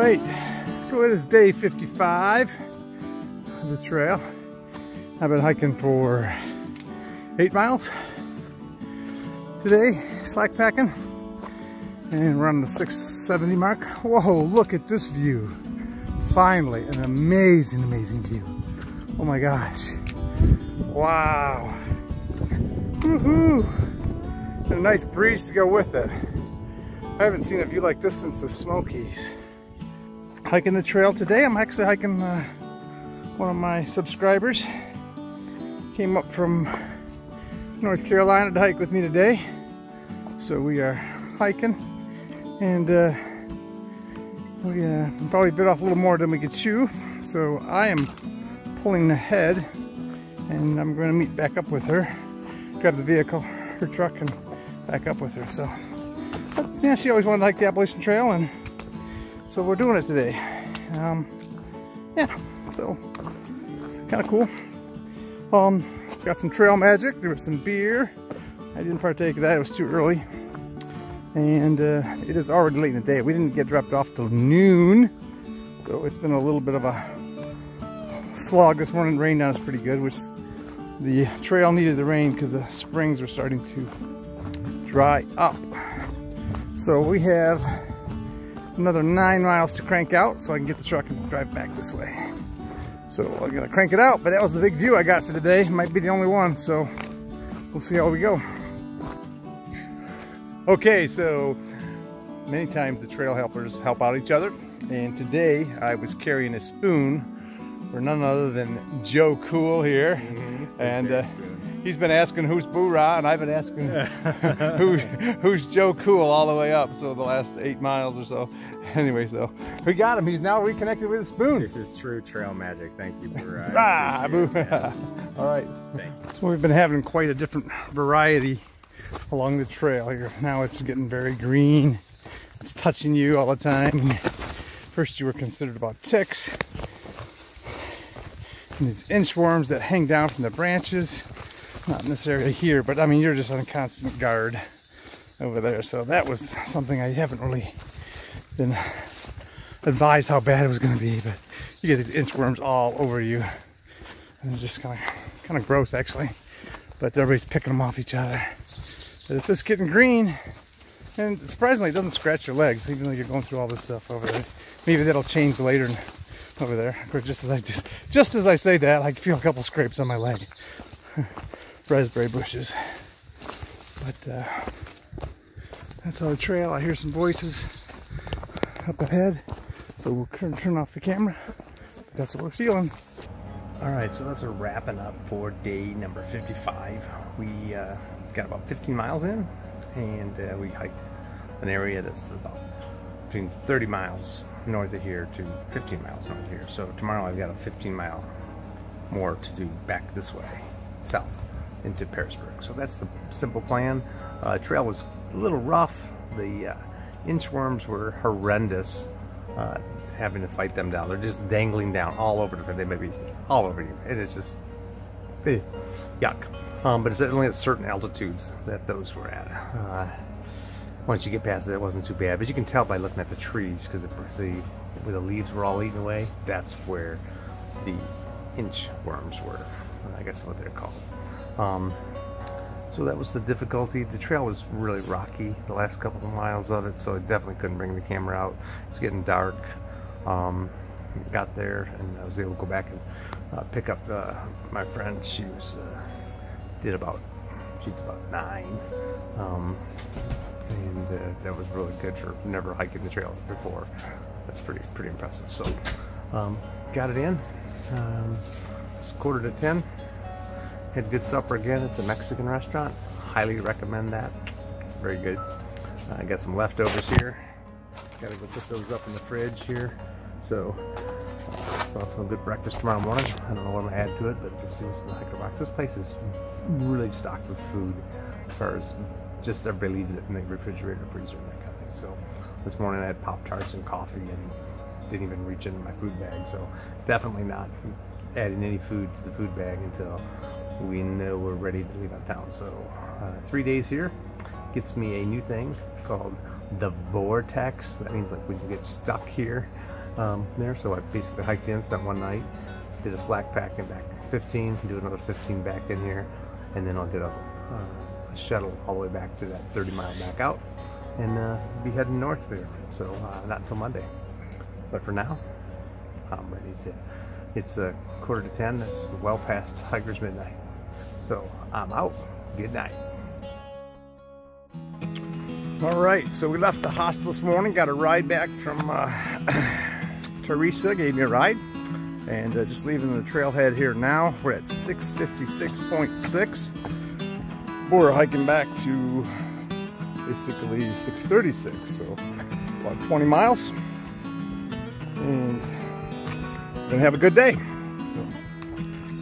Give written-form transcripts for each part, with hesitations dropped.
right, so it is day 55 of the trail. I've been hiking for 8 miles today, slack packing, and we're on the 670 mark. Whoa, look at this view. Finally, an amazing, amazing view. Oh my gosh. Wow. Woohoo. And a nice breeze to go with it. I haven't seen a view like this since the Smokies. Hiking the trail today. I'm actually hiking one of my subscribers. Came up from North Carolina to hike with me today. So we are hiking, and we probably bit off a little more than we could chew. So I am pulling ahead, and I'm going to meet back up with her. Grab the vehicle, her truck, and back up with her. So, but, yeah, she always wanted to hike the Appalachian Trail, and so we're doing it today. Yeah, so kind of cool. Got some trail magic. There was some beer. I didn't partake of that. It was too early, and it is already late in the day. We didn't get dropped off till noon, so it's been a little bit of a slog this morning. Rain down is pretty good, which the trail needed the rain because the springs were starting to dry up. So we have another 9 miles to crank out so I can get the truck and drive back this way. So I'm gonna crank it out, but that was the big view I got for today. Might be the only one, so we'll see how we go. Okay, so many times the trail helpers help out each other, and today I was carrying a spoon for none other than Joe Cool here. And he's been asking who's Boorah, and I've been asking who's Joe Cool all the way up, so the last 8 miles or so. Anyway, so we got him. He's now reconnected with his spoon. This is true trail magic. Thank you, Boorah. Ah, Boorah. All right. So we've been having quite a different variety along the trail here. Now it's getting very green. It's touching you all the time. First you were considered about ticks. And these inchworms that hang down from the branches. Not necessarily here, but I mean, you're just on constant guard over there. So that was something I haven't really been advised how bad it was going to be, but you get these inchworms all over you, and it's just kind of gross actually. But everybody's picking them off each other. But it's just getting green, and surprisingly, it doesn't scratch your legs, even though you're going through all this stuff over there. Maybe that'll change later over there. Of course, just as I say that, I feel a couple scrapes on my leg. Raspberry bushes. But that's on the trail. I hear some voices up ahead, so we'll turn off the camera. That's what we're feeling. All right, so that's a wrapping up for day number 55. We got about 15 miles in, and we hiked an area that's about between 30 miles north of here to 15 miles north of here. So tomorrow I've got a 15-mile more to do back this way, south into Pearisburg. So that's the simple plan. Trail was a little rough. The inchworms were horrendous, having to fight them down. They're just dangling down all over the place. They may be all over you. It is just yuck. But it's only at certain altitudes that those were at. Once you get past it, it wasn't too bad. But you can tell by looking at the trees, because where the leaves were all eaten away, that's where the inchworms were. I guess what they're called. So that was the difficulty. The trail was really rocky the last couple of miles of it, so I definitely couldn't bring the camera out. It was getting dark. Got there, and I was able to go back and pick up my friend. She's about 9, and that was really good for never hiking the trail before. That's pretty impressive. So got it in. It's 9:45. Had a good supper again at the Mexican restaurant. Highly recommend that. Very good. I got some leftovers here. Gotta go put those up in the fridge here. So I'll have a good breakfast tomorrow morning. I don't know what I'm gonna add to it, but let's see what's in the hiker box. This place is really stocked with food, as far as just everybody leaves it in the refrigerator, freezer, and that kind of thing. So this morning I had Pop-Tarts and coffee, and didn't even reach into my food bag. So definitely not adding any food to the food bag until we know we're ready to leave out of town. So 3 days here gets me a new thing called the vortex. That means like when you get stuck here there. So I basically hiked in, spent one night, did a slack pack and back 15, do another 15 back in here, and then I'll get a shuttle all the way back to that 30-mile back out, and be heading north there. So not until Monday, but for now I'm ready to. It's a 9:45. That's well past hiker's midnight, so I'm out. Good night. All right, so we left the hostel this morning, got a ride back from Teresa, gave me a ride, and just leaving the trailhead here now. We're at 656.6. Boorah hiking back to basically 636, so about 20 miles, and gonna have a good day. So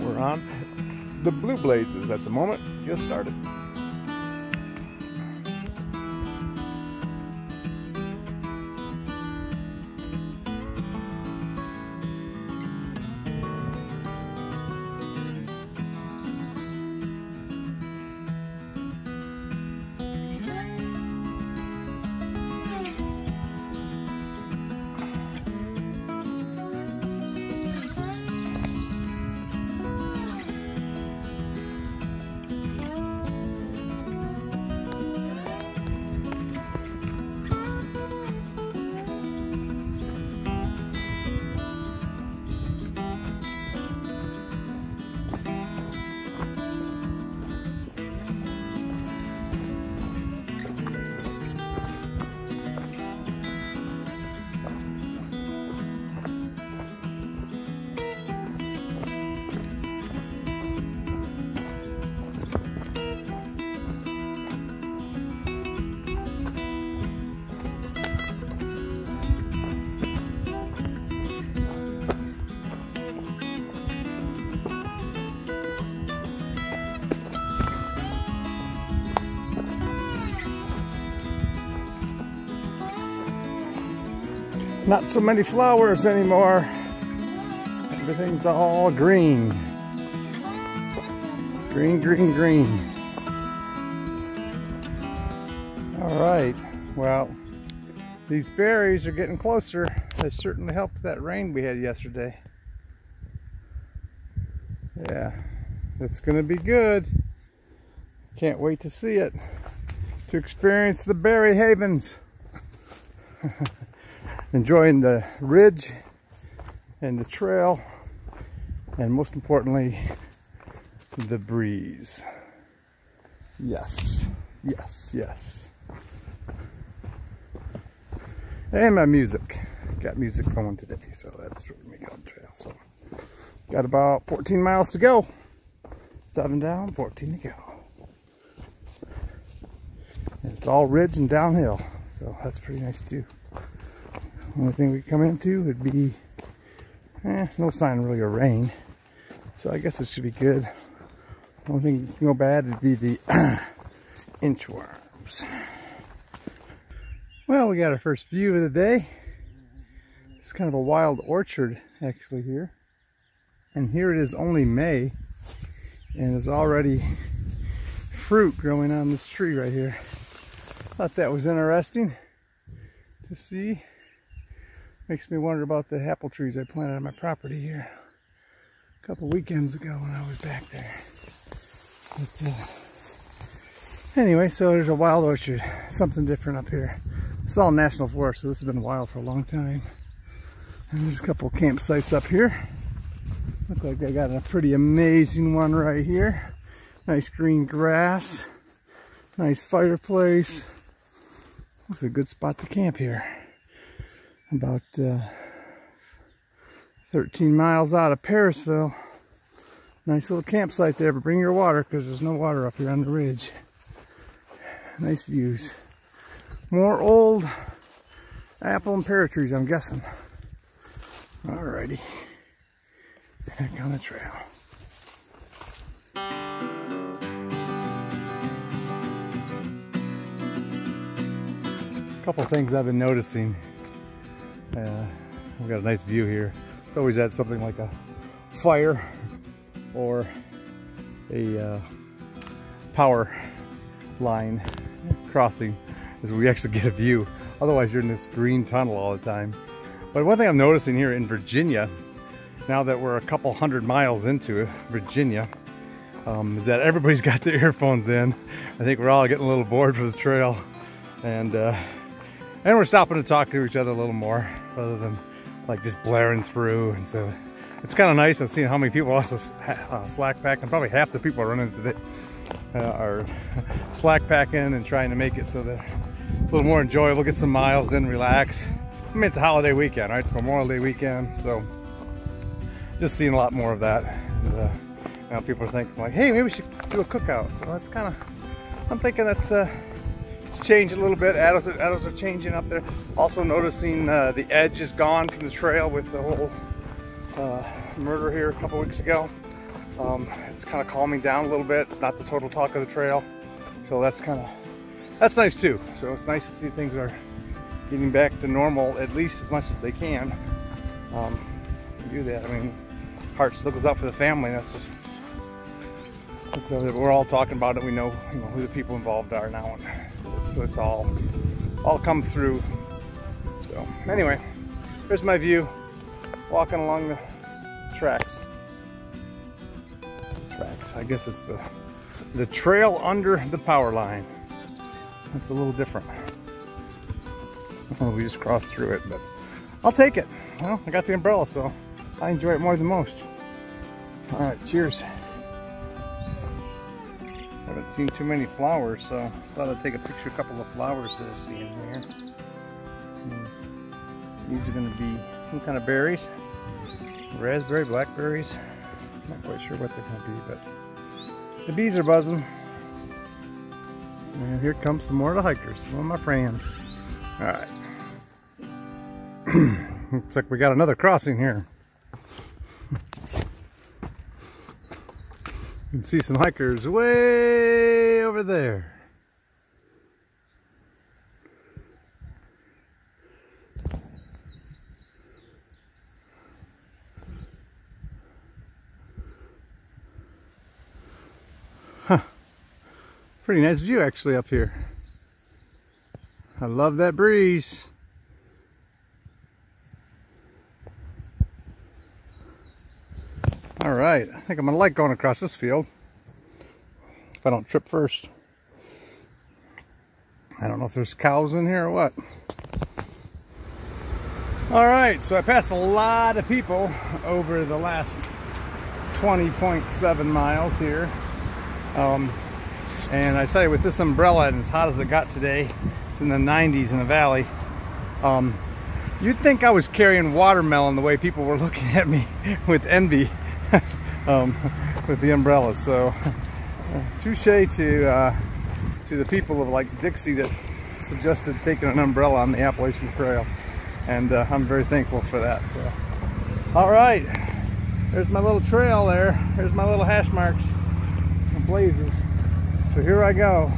we're on the Blue Blazes at the moment, just started. Not so many flowers anymore. Everything's all green. Green, green, green. All right, well, these berries are getting closer. They certainly helped that rain we had yesterday. Yeah, it's gonna be good. Can't wait to see it, to experience the berry havens. Enjoying the ridge and the trail, and most importantly, the breeze. Yes, yes, yes. And my music. Got music going today, so that's what we make on the trail. So, got about 14 miles to go. 7 down, 14 to go. And it's all ridge and downhill, so that's pretty nice too. Only thing we come into would be no sign really of rain, so I guess it should be good. Only thing go bad would be the inchworms. Well, we got our first view of the day. It's kind of a wild orchard actually here, and here it is only May, and there's already fruit growing on this tree right here. Thought that was interesting to see. Makes me wonder about the apple trees I planted on my property here a couple weekends ago when I was back there. But anyway, so there's a wild orchard, something different up here. It's all national forest, so this has been wild for a long time. And there's a couple campsites up here. Look like they got a pretty amazing one right here. Nice green grass, nice fireplace. It's a good spot to camp here. About 13 miles out of Parisville. Nice little campsite there, but bring your water because there's no water up here on the ridge. Nice views. More old apple and pear trees, I'm guessing. Alrighty, back on the trail. A couple things I've been noticing. We've got a nice view here. It's always had something like a fire or a power line crossing, as we actually get a view Otherwise you're in this green tunnel all the time. But one thing I'm noticing here in Virginia, now that we're a couple 100 miles into Virginia, is that everybody's got their earphones in. I think we're all getting a little bored with the trail, and we're stopping to talk to each other a little more rather than like just blaring through. And so it's kind of nice. I've seen how many people also slack pack, and probably half the people running today are slack packing and trying to make it so that a little more enjoyable, get some miles in, relax. I mean, it's a holiday weekend, right? It's Memorial Day weekend, so just seeing a lot more of that. And, now people are thinking like, hey, maybe we should do a cookout. So that's kind of, I'm thinking that it's changed a little bit. Adults are changing up there. Also noticing the edge is gone from the trail with the whole murder here a couple weeks ago. It's kind of calming down a little bit. It's not the total talk of the trail. So that's nice too. So it's nice to see things are getting back to normal, at least as much as they can. Do that. I mean, heart still goes out for the family. That's just, we're all talking about it. We know, who the people involved are now, and so it's all come through. So anyway, here's my view, walking along the tracks. I guess it's the trail under the power line. That's a little different. We just crossed through it, but I'll take it. Well, I got the umbrella, so I enjoy it more than most. All right, cheers. Haven't seen too many flowers, so I thought I'd take a picture of a couple of flowers that I've seen here. These are going to be some kind of berries. Raspberry, blackberries. Not quite sure what they're going to be, but the bees are buzzing. And here comes some more of the hikers, some of my friends. All right. Looks like we got another crossing here. You can see some hikers way over there. Huh. Pretty nice view actually up here. I love that breeze. All right, I think I'm gonna like going across this field if I don't trip first. I don't know if there's cows in here or what. All right, so I passed a lot of people over the last 20.7 miles here. And I tell you, with this umbrella and as hot as it got today, it's in the 90s in the valley. You'd think I was carrying watermelon the way people were looking at me with envy. With the umbrella. So touche to the people of like Dixie that suggested taking an umbrella on the Appalachian Trail, and I'm very thankful for that. So all right, there's my little trail there. There's my little hash marks and blazes. So here I go,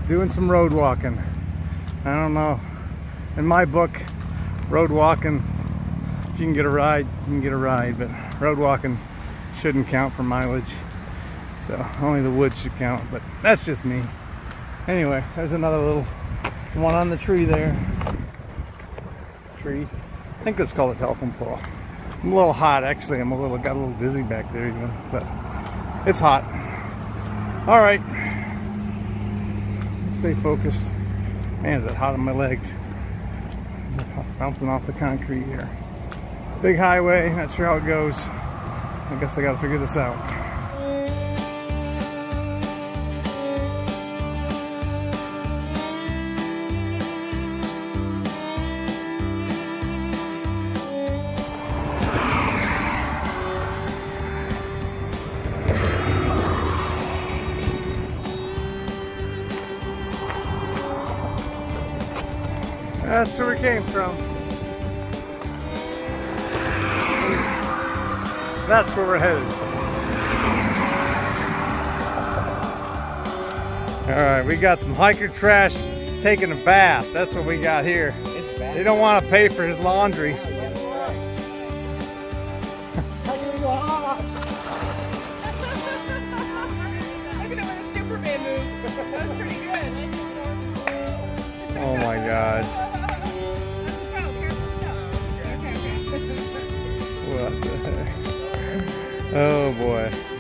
doing some road walking. I don't know, in my book, road walking, if you can get a ride, you can get a ride, but road walking shouldn't count for mileage. So only the woods should count, but that's just me. Anyway, there's another little one on the tree there. Tree. I think that's called a telephone pole. I'm a little hot actually. Got a little dizzy back there even, but it's hot. All right. Stay focused. Man, is it hot on my legs. Bouncing off the concrete here. Big highway, not sure how it goes. I guess I gotta figure this out. That's where we came from. That's where we're headed. All right, we got some hiker trash taking a bath. That's what we got here. They don't want to pay for his laundry. Look at him with a Superman move. That was pretty good. Oh my my God. What the heck? Oh boy.